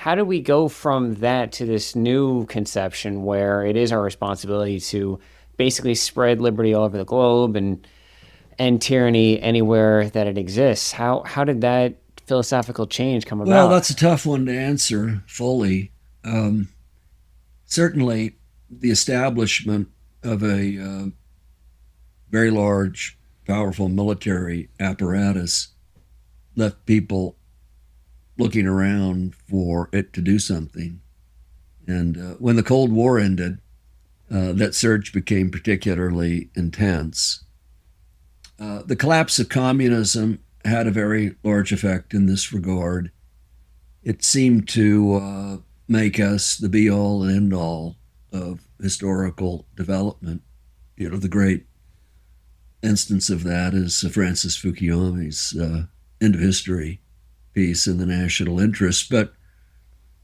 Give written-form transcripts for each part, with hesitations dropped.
how do we go from that to this new conception where it is our responsibility to basically spread liberty all over the globe and end tyranny anywhere that it exists? How did that philosophical change come Well, about? that's a tough one to answer fully. Um, Certainly, the establishment of a very large, powerful military apparatus left people looking around for it to do something. And when the Cold War ended, that surge became particularly intense. The collapse of communism had a very large effect in this regard. It seemed to make us the be all and end all of historical development. You know, the great instance of that is Francis Fukuyama's End of History piece in the National Interest. But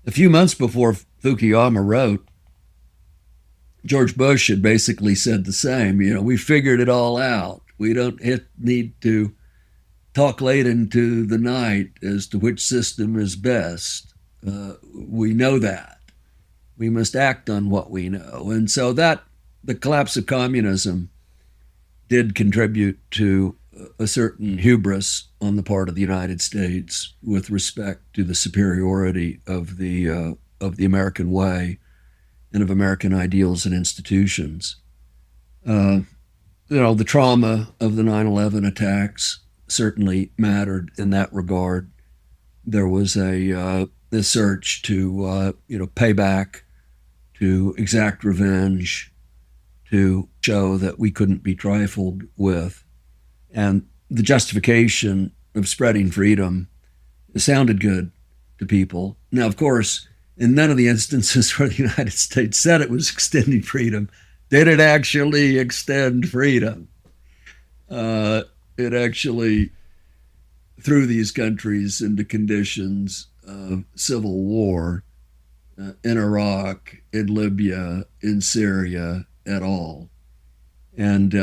a few months before Fukuyama wrote, George Bush had basically said the same. You know, we figured it all out. We don't need to talk late into the night as to which system is best. We know that. We must act on what we know. And so that the collapse of communism did contribute to a certain hubris on the part of the United States with respect to the superiority of the American way and of American ideals and institutions. Uh, the trauma of the 9/11 attacks certainly mattered in that regard. There was a search to pay back, to exact revenge, to show that we couldn't be trifled with, and the justification of spreading freedom sounded good to people. Now, of course, in none of the instances where the United States said it was extending freedom did it actually extend freedom. It actually threw these countries into conditions of civil war in Iraq, in Libya, in Syria, at all. And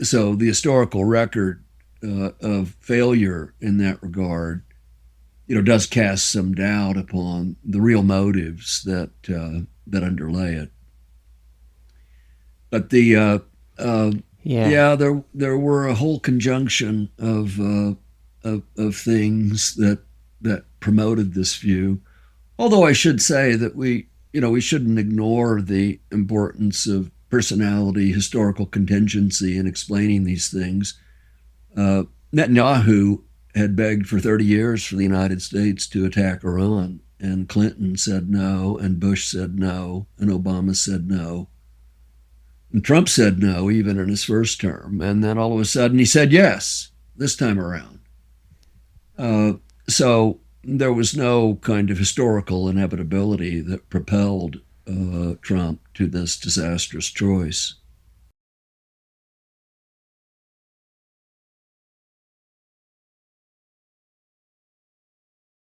so the historical record of failure in that regard, does cast some doubt upon the real motives that underlay it. But Yeah. yeah, there were a whole conjunction of things that promoted this view. Although I should say that we shouldn't ignore the importance of personality, historical contingency in explaining these things. Netanyahu had begged for 30 years for the United States to attack Iran, and Clinton said no, and Bush said no, and Obama said no. And Trump said no, even in his first term. And then all of a sudden he said yes, this time around. So there was no kind of historical inevitability that propelled Trump to this disastrous choice.